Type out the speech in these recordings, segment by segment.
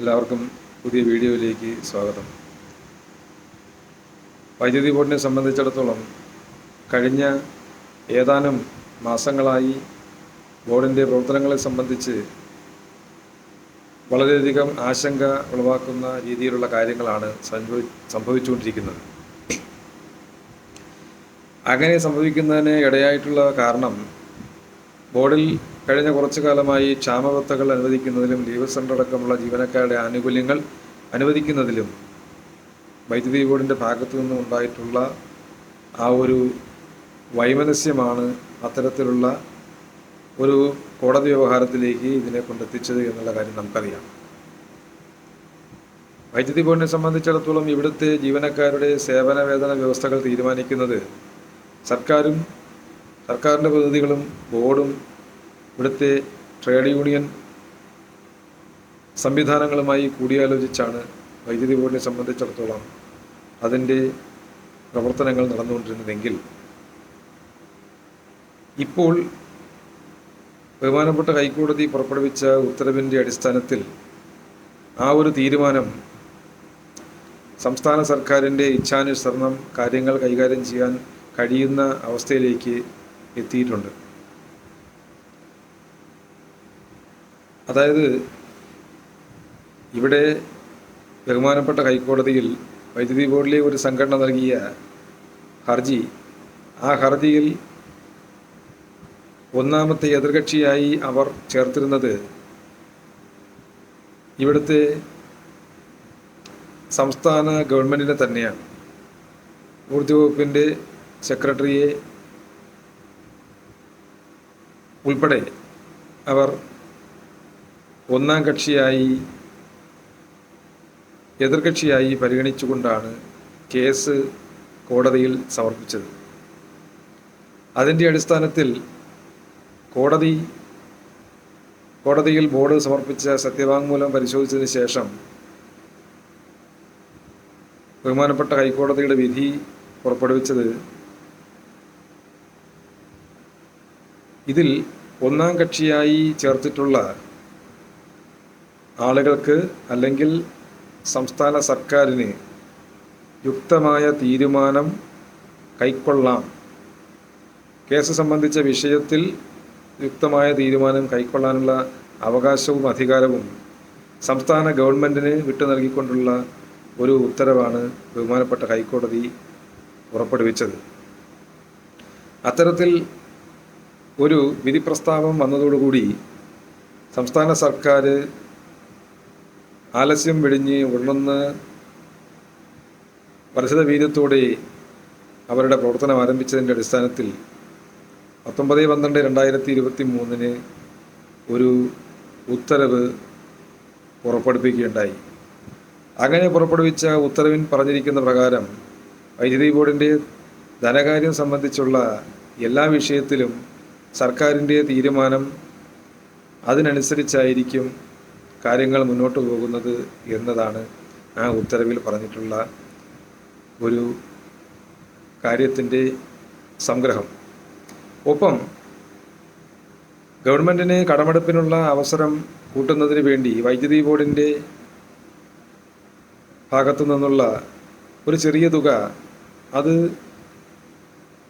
എല്ലാവർക്കും പുതിയ വീഡിയോയിലേക്ക് സ്വാഗതം. വൈദ്യുതി ബോർഡിനെ സംബന്ധിച്ചിടത്തോളം കഴിഞ്ഞ ഏതാനും മാസങ്ങളായി ബോർഡിൻ്റെ പ്രവർത്തനങ്ങളെ സംബന്ധിച്ച് വളരെയധികം ആശങ്ക ഉളവാക്കുന്ന രീതിയിലുള്ള കാര്യങ്ങളാണ് സംഭവിച്ചുകൊണ്ടിരിക്കുന്നത്. അങ്ങനെ സംഭവിക്കുന്നതിന് ഇടയായിട്ടുള്ള കാരണം ബോർഡിൽ കഴിഞ്ഞ കുറച്ചു കാലമായി ക്ഷാമബത്തകൾ അനുവദിക്കുന്നതിലും ലീവ് സെൻ്റർ അടക്കമുള്ള ജീവനക്കാരുടെ ആനുകൂല്യങ്ങൾ അനുവദിക്കുന്നതിലും വൈദ്യുതി ബോർഡിൻ്റെ ഭാഗത്തു നിന്നും ഉണ്ടായിട്ടുള്ള ആ ഒരു വൈമനസ്യമാണ് അത്തരത്തിലുള്ള ഒരു കോടതി വ്യവഹാരത്തിലേക്ക് ഇതിനെ കൊണ്ടെത്തിച്ചത് എന്നുള്ള കാര്യം നമുക്കറിയാം. വൈദ്യുതി ബോർഡിനെ സംബന്ധിച്ചിടത്തോളം ഇവിടുത്തെ ജീവനക്കാരുടെ സേവന വേതന വ്യവസ്ഥകൾ തീരുമാനിക്കുന്നത് സർക്കാരിൻ്റെ പ്രതിനിധികളും ബോർഡും ഇവിടുത്തെ ട്രേഡ് യൂണിയൻ സംവിധാനങ്ങളുമായി കൂടിയാലോചിച്ചാണ് വൈദ്യുതി ബോർഡിനെ സംബന്ധിച്ചിടത്തോളം അതിൻ്റെ പ്രവർത്തനങ്ങൾ നടന്നുകൊണ്ടിരുന്നതെങ്കിൽ ഇപ്പോൾ ബഹുമാനപ്പെട്ട ഹൈക്കോടതി പുറപ്പെടുവിച്ച ഉത്തരവിൻ്റെ അടിസ്ഥാനത്തിൽ ആ ഒരു തീരുമാനം സംസ്ഥാന സർക്കാരിൻ്റെ ഇച്ഛാനുസരണം കാര്യങ്ങൾ കൈകാര്യം ചെയ്യാൻ കഴിയുന്ന അവസ്ഥയിലേക്ക് എത്തിയിട്ടുണ്ട്. അതായത് ഇവിടെ ബഹുമാനപ്പെട്ട ഹൈക്കോടതിയിൽ വൈദ്യുതി ബോർഡിലെ ഒരു സംഘടന നൽകിയ ഹർജി, ആ ഹർജിയിൽ ഒന്നാമത്തെ എതിർകക്ഷിയായി അവർ ചേർത്തിരുന്നത് ഇവിടുത്തെ സംസ്ഥാന ഗവൺമെൻറ്റിനെ തന്നെയാണ്. ഊർജ്ജ വകുപ്പിൻ്റെ സെക്രട്ടറിയെ ഉൾപ്പെടെ അവർ ഒന്നാം കക്ഷിയായി എതിർകക്ഷിയായി പരിഗണിച്ചുകൊണ്ടാണ് കേസ് കോടതിയിൽ സമർപ്പിച്ചത്. അതിൻ്റെ അടിസ്ഥാനത്തിൽ കോടതിയിൽ ബോർഡ് സമർപ്പിച്ച സത്യവാങ്മൂലം പരിശോധിച്ചതിന് ശേഷം ബഹുമാനപ്പെട്ട ഹൈക്കോടതിയുടെ വിധി പുറപ്പെടുവിച്ചത് ഇതിൽ ഒന്നാം കക്ഷിയായി ചേർത്തിട്ടുള്ള ആളുകൾക്ക് അല്ലെങ്കിൽ സംസ്ഥാന സർക്കാരിന് യുക്തമായ തീരുമാനം കൈക്കൊള്ളാം, കേസ് സംബന്ധിച്ച വിഷയത്തിൽ യുക്തമായ തീരുമാനം കൈക്കൊള്ളാനുള്ള അവകാശവും അധികാരവും സംസ്ഥാന ഗവൺമെൻറ്റിന് വിട്ടു നൽകിക്കൊണ്ടുള്ള ഒരു ഉത്തരവാണ് ബഹുമാനപ്പെട്ട ഹൈക്കോടതി പുറപ്പെടുവിച്ചത്. അത്തരത്തിൽ ഒരു വിധി പ്രസ്താവം വന്നതോടുകൂടി സംസ്ഥാന സർക്കാർ ആലസ്യം വെടിഞ്ഞ് ഉണർന്ന് വർദ്ധിത വീര്യത്തോടെ അവരുടെ പ്രവർത്തനം ആരംഭിച്ചതിൻ്റെ അടിസ്ഥാനത്തിൽ 19/12/2023 ഒരു ഉത്തരവ് പുറപ്പെടുവിക്കുകയുണ്ടായി. അങ്ങനെ പുറപ്പെടുവിച്ച ഉത്തരവിൽ പറഞ്ഞിരിക്കുന്ന പ്രകാരം വൈദ്യുതി ബോർഡിൻ്റെ ധനകാര്യം സംബന്ധിച്ചുള്ള എല്ലാ വിഷയത്തിലും സർക്കാരിൻ്റെ തീരുമാനം അതിനനുസരിച്ചായിരിക്കും കാര്യങ്ങൾ മുന്നോട്ട് പോകുന്നത് എന്നതാണ് ആ ഉത്തരവിൽ പറഞ്ഞിട്ടുള്ള ഒരു കാര്യത്തിൻ്റെ സംഗ്രഹം. ഒപ്പം ഗവൺമെൻറ്റിന് കടമെടുപ്പിനുള്ള അവസരം കൂട്ടുന്നതിന് വേണ്ടി വൈദ്യുതി ബോർഡിൻ്റെ ഭാഗത്തു നിന്നുള്ള ഒരു ചെറിയ തുക അത്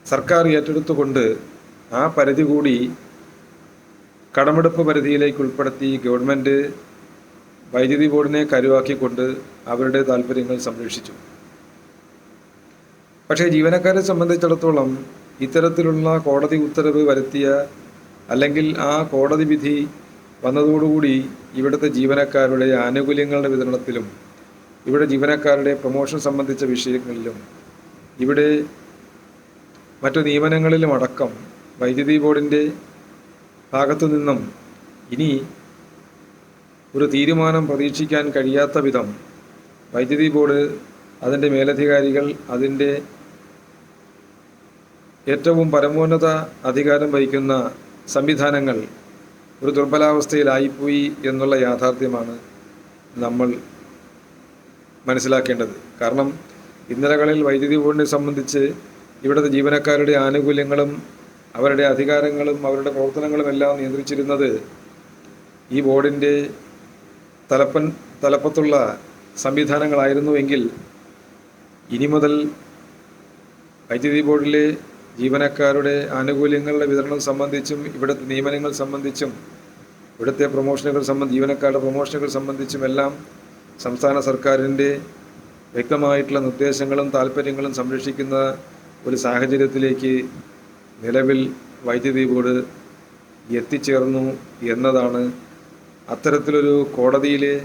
സർക്കാർ ഏറ്റെടുത്തുകൊണ്ട് ആ പരിധി കൂടി കടമെടുപ്പ് പരിധിയിലേക്ക് ഉൾപ്പെടുത്തി ഗവൺമെൻറ് വൈദ്യുതി ബോർഡിനെ കരുവാക്കിക്കൊണ്ട് അവരുടെ താല്പര്യങ്ങൾ സംരക്ഷിച്ചു. പക്ഷേ ജീവനക്കാരെ സംബന്ധിച്ചിടത്തോളം ഇത്തരത്തിലുള്ള കോടതി ഉത്തരവ് വരുത്തിയ അല്ലെങ്കിൽ ആ കോടതി വിധി വന്നതോടുകൂടി ഇവിടുത്തെ ജീവനക്കാരുടെ ആനുകൂല്യങ്ങളുടെ വിതരണത്തിലും ഇവിടെ ജീവനക്കാരുടെ പ്രൊമോഷൻ സംബന്ധിച്ച വിഷയങ്ങളിലും ഇവിടെ മറ്റു നിയമനങ്ങളിലും അടക്കം വൈദ്യുതി ബോർഡിൻ്റെ ഭാഗത്തു നിന്നും ഇനി ഒരു തീരുമാനം പ്രതീക്ഷിക്കാൻ കഴിയാത്ത വിധം വൈദ്യുതി ബോർഡ്, അതിൻ്റെ മേലധികാരികൾ, അതിൻ്റെ ഏറ്റവും പരമോന്നത അധികാരം വഹിക്കുന്ന സംവിധാനങ്ങൾ ഒരു ദുർബലാവസ്ഥയിലായിപ്പോയി എന്നുള്ള യാഥാർത്ഥ്യമാണ് നമ്മൾ മനസ്സിലാക്കേണ്ടത്. കാരണം ഇന്നലകളിൽ വൈദ്യുതി ബോർഡിനെ സംബന്ധിച്ച് ഇവിടുത്തെ ജീവനക്കാരുടെ ആനുകൂല്യങ്ങളും അവരുടെ അധികാരങ്ങളും അവരുടെ പ്രവർത്തനങ്ങളും എല്ലാം നിയന്ത്രിച്ചിരുന്നത് ഈ ബോർഡിൻ്റെ തലപ്പൻ തലപ്പത്തുള്ള സംവിധാനങ്ങളായിരുന്നുവെങ്കിൽ ഇനി മുതൽ വൈദ്യുതി ബോർഡിലെ ജീവനക്കാരുടെ ആനുകൂല്യങ്ങളുടെ വിതരണം സംബന്ധിച്ചും ഇവിടുത്തെ നിയമനങ്ങൾ സംബന്ധിച്ചും ഇവിടുത്തെ ജീവനക്കാരുടെ പ്രൊമോഷനുകൾ സംബന്ധിച്ചും എല്ലാം സംസ്ഥാന സർക്കാരിൻ്റെ വ്യക്തമായിട്ടുള്ള നിർദ്ദേശങ്ങളും താല്പര്യങ്ങളും സംരക്ഷിക്കുന്ന ഒരു സാഹചര്യത്തിലേക്ക് നിലവിൽ വൈദ്യുതി ബോർഡ് എത്തിച്ചേർന്നു എന്നതാണ് അത്തരത്തിലൊരു കോടതിയിലെ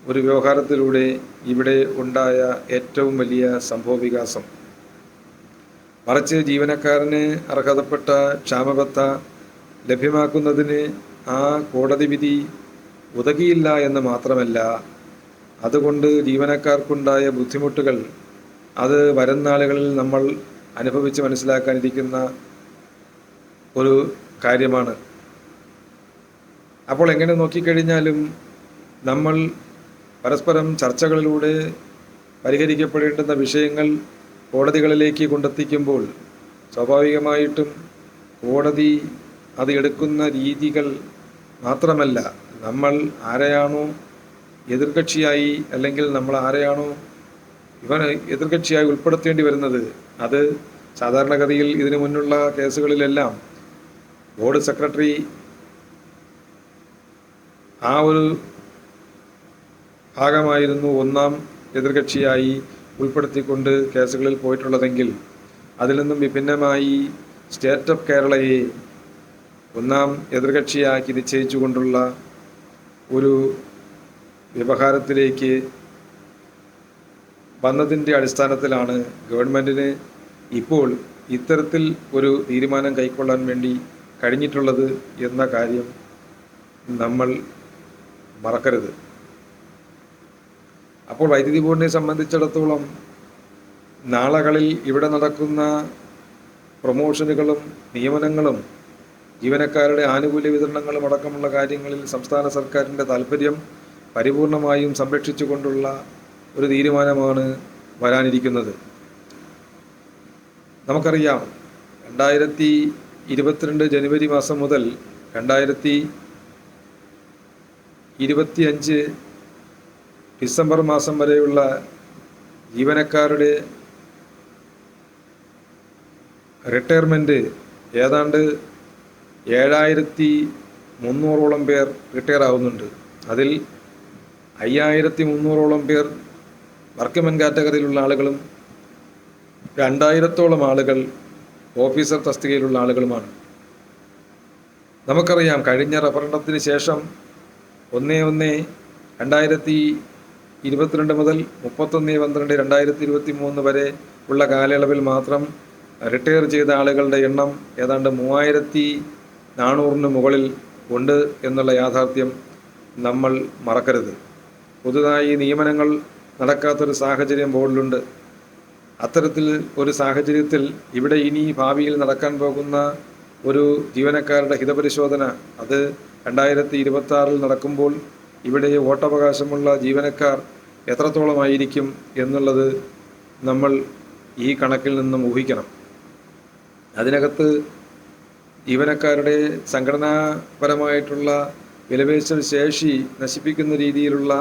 ഒരു വ്യവഹാരത്തിലൂടെ ഇവിടെ ഉണ്ടായ ഏറ്റവും വലിയ സംഭവവികാസം. മറിച്ച് ജീവനക്കാരന് അർഹതപ്പെട്ട ക്ഷാമബത്ത ലഭ്യമാക്കുന്നതിന് ആ കോടതി വിധി ഉതകിയില്ല എന്ന് മാത്രമല്ല, അതുകൊണ്ട് ജീവനക്കാർക്കുണ്ടായ ബുദ്ധിമുട്ടുകൾ അത് വരും നാളുകളിൽ നമ്മൾ അനുഭവിച്ച് മനസ്സിലാക്കാനിരിക്കുന്ന ഒരു കാര്യമാണ്. അപ്പോൾ എങ്ങനെ നോക്കിക്കഴിഞ്ഞാലും നമ്മൾ പരസ്പരം ചർച്ചകളിലൂടെ പരിഹരിക്കപ്പെടേണ്ടുന്ന വിഷയങ്ങൾ കോടതികളിലേക്ക് കൊണ്ടെത്തിക്കുമ്പോൾ സ്വാഭാവികമായിട്ടും കോടതി അത് എടുക്കുന്ന രീതികൾ മാത്രമല്ല, നമ്മൾ ആരെയാണോ എതിർകക്ഷിയായി അല്ലെങ്കിൽ നമ്മൾ ആരെയാണോ എതിർകക്ഷിയായി ഉൾപ്പെടുത്തേണ്ടി വരുന്നത്, അത് സാധാരണഗതിയിൽ ഇതിനു മുന്നുള്ള കേസുകളിലെല്ലാം ബോർഡ് സെക്രട്ടറി ആ ഒരു ഭാഗമായിരുന്നു ഒന്നാം എതിർകക്ഷിയായി ഉൾപ്പെടുത്തിക്കൊണ്ട് കേസുകളിൽ പോയിട്ടുള്ളതെങ്കിൽ അതിൽ നിന്നും വിഭിന്നമായി സ്റ്റേറ്റ് ഓഫ് കേരളയെ ഒന്നാം എതിർകക്ഷിയാക്കി നിശ്ചയിച്ചുകൊണ്ടുള്ള ഒരു വ്യവഹാരത്തിലേക്ക് വന്നതിൻ്റെ അടിസ്ഥാനത്തിലാണ് ഗവൺമെൻറ്റിന് ഇപ്പോൾ ഇത്തരത്തിൽ ഒരു തീരുമാനം കൈക്കൊള്ളാൻ വേണ്ടി കഴിഞ്ഞിട്ടുള്ളത് എന്ന കാര്യം നമ്മൾ മറക്കരുത്. അപ്പോൾ വൈദ്യുതി ബോർഡിനെ സംബന്ധിച്ചിടത്തോളം നാളുകളിൽ ഇവിടെ നടക്കുന്ന പ്രൊമോഷനുകളും നിയമനങ്ങളും ജീവനക്കാരുടെ ആനുകൂല്യ വിതരണങ്ങളും അടക്കമുള്ള കാര്യങ്ങളിൽ സംസ്ഥാന സർക്കാരിൻ്റെ താല്പര്യം പരിപൂർണമായും സംരക്ഷിച്ചുകൊണ്ടുള്ള ഒരു തീരുമാനമാണ് വരാനിരിക്കുന്നത്. നമുക്കറിയാം 2022 ജനുവരി മാസം മുതൽ 2025 ഡിസംബർ മാസം വരെയുള്ള ജീവനക്കാരുടെ റിട്ടയർമെൻറ്റ് ഏതാണ്ട് 7300ഓളം പേർ റിട്ടയർ ആവുന്നുണ്ട്. അതിൽ 5300ഓളം പേർ വർക്ക്മെൻ കാറ്റഗറിയിലുള്ള ആളുകളും 2000ഓളം ആളുകൾ ഓഫീസർ തസ്തികയിലുള്ള ആളുകളുമാണ്. നമുക്കറിയാം കഴിഞ്ഞ റഫറണ്ടത്തിന് ശേഷം 1/1/2022 മുതൽ 31/12/2023 വരെ ഉള്ള കാലയളവിൽ മാത്രം റിട്ടയർ ചെയ്ത ആളുകളുടെ എണ്ണം ഏതാണ്ട് 3400 മുകളിൽ ഉണ്ട് എന്നുള്ള യാഥാർത്ഥ്യം നമ്മൾ മറക്കരുത്. പുതുതായി നിയമനങ്ങൾ നടക്കാത്തൊരു സാഹചര്യം ബോർഡിലുണ്ട്. അത്തരത്തിൽ ഒരു സാഹചര്യത്തിൽ ഇവിടെ ഇനി ഭാവിയിൽ നടക്കാൻ പോകുന്ന ഒരു ജീവനക്കാരുടെ ഹിതപരിശോധന അത് 2026 നടക്കുമ്പോൾ ഇവിടെ വോട്ടവകാശമുള്ള ജീവനക്കാർ എത്രത്തോളമായിരിക്കും എന്നുള്ളത് നമ്മൾ ഈ കണക്കിൽ നിന്നും ഊഹിക്കണം. അതിനകത്ത് ജീവനക്കാരുടെ സംഘടനാപരമായിട്ടുള്ള വിലപേശൽ ശേഷി നശിപ്പിക്കുന്ന രീതിയിലുള്ള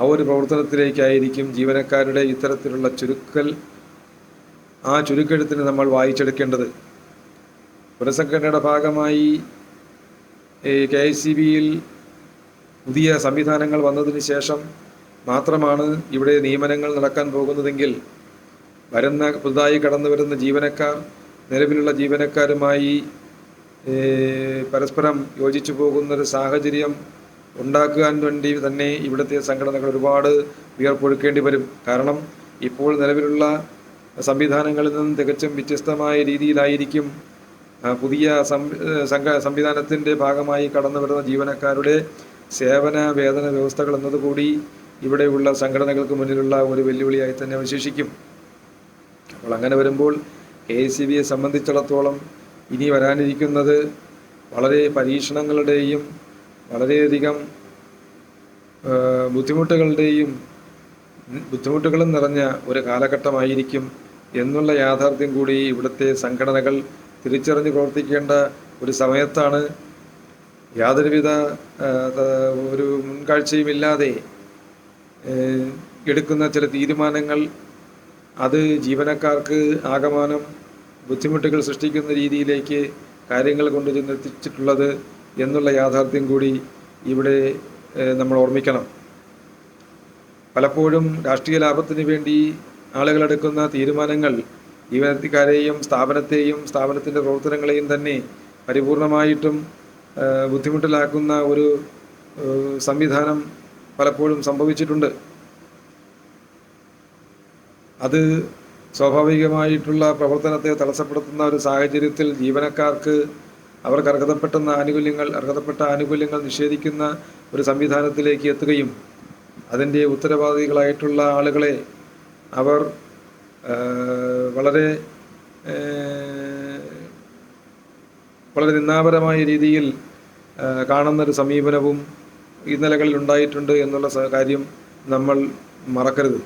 ആ ഒരു പ്രവർത്തനത്തിലേക്കായിരിക്കും ജീവനക്കാരുടെ ഇത്തരത്തിലുള്ള ആ ചുരുക്കെഴുത്തിന് നമ്മൾ വായിച്ചെടുക്കേണ്ടത്. പുനഃസംഘടനയുടെ ഭാഗമായി KICBയിൽ പുതിയ സംവിധാനങ്ങൾ വന്നതിന് ശേഷം മാത്രമാണ് ഇവിടെ നിയമനങ്ങൾ നടക്കാൻ പോകുന്നതെങ്കിൽ പുതുതായി കടന്നു വരുന്ന ജീവനക്കാർ നിലവിലുള്ള ജീവനക്കാരുമായി പരസ്പരം യോജിച്ചു പോകുന്നൊരു സാഹചര്യം ഉണ്ടാക്കാൻ വേണ്ടി തന്നെ ഇവിടുത്തെ സംഘടനകൾ ഒരുപാട് വിയർപ്പൊഴുക്കേണ്ടി വരും. കാരണം ഇപ്പോൾ നിലവിലുള്ള സംവിധാനങ്ങളിൽ നിന്നും തികച്ചും വ്യത്യസ്തമായ രീതിയിലായിരിക്കും പുതിയ സംവിധാനത്തിൻ്റെ ഭാഗമായി കടന്നു വരുന്ന ജീവനക്കാരുടെ സേവന വേതന വ്യവസ്ഥകൾ എന്നതുകൂടി ഇവിടെയുള്ള സംഘടനകൾക്ക് മുന്നിലുള്ള ഒരു വെല്ലുവിളിയായി തന്നെ അവശേഷിക്കും. അപ്പോൾ അങ്ങനെ വരുമ്പോൾ KICBയെ സംബന്ധിച്ചിടത്തോളം ഇനി വരാനിരിക്കുന്നത് വളരെ പരീക്ഷണങ്ങളുടെയും വളരെയധികം ബുദ്ധിമുട്ടുകളും നിറഞ്ഞ ഒരു കാലഘട്ടമായിരിക്കും എന്നുള്ള യാഥാർത്ഥ്യം കൂടി ഇവിടുത്തെ സംഘടനകൾ തിരിച്ചറിഞ്ഞ് പ്രവർത്തിക്കേണ്ട ഒരു സമയത്താണ്. യാതൊരുവിധ ഒരു മുൻകാഴ്ചയുമില്ലാതെ എടുക്കുന്ന ചില തീരുമാനങ്ങൾ അത് ജീവനക്കാർക്ക് ആകമാനം ബുദ്ധിമുട്ടുകൾ സൃഷ്ടിക്കുന്ന രീതിയിലേക്ക് കാര്യങ്ങൾ കൊണ്ടുചെന്നെത്തിച്ചിട്ടുള്ളത് എന്നുള്ള യാഥാർത്ഥ്യം കൂടി ഇവിടെ നമ്മൾ ഓർമ്മിക്കണം. പലപ്പോഴും രാഷ്ട്രീയ ലാഭത്തിന് വേണ്ടി ആളുകളെടുക്കുന്ന തീരുമാനങ്ങൾ ജീവനക്കാരെയും സ്ഥാപനത്തെയും സ്ഥാപനത്തിൻ്റെ പ്രവർത്തനങ്ങളെയും തന്നെ പരിപൂർണമായിട്ടും ബുദ്ധിമുട്ടിലാക്കുന്ന ഒരു സംവിധാനം പലപ്പോഴും സംഭവിച്ചിട്ടുണ്ട്. അത് സ്വാഭാവികമായിട്ടുള്ള പ്രവർത്തനത്തെ തടസ്സപ്പെടുത്തുന്ന ഒരു സാഹചര്യത്തിൽ ജീവനക്കാർക്ക് അവർക്ക് അർഹതപ്പെട്ട ആനുകൂല്യങ്ങൾ നിഷേധിക്കുന്ന ഒരു സംവിധാനത്തിലേക്ക് എത്തുകയും അതിൻ്റെ ഉത്തരവാദികളായിട്ടുള്ള ആളുകളെ അവർ വളരെ വളരെ നിന്ദാപരമായ രീതിയിൽ കാണുന്നൊരു സമീപനവും ഇന്നലകളിൽ ഉണ്ടായിട്ടുണ്ട് എന്നുള്ള കാര്യം നമ്മൾ മറക്കരുത്.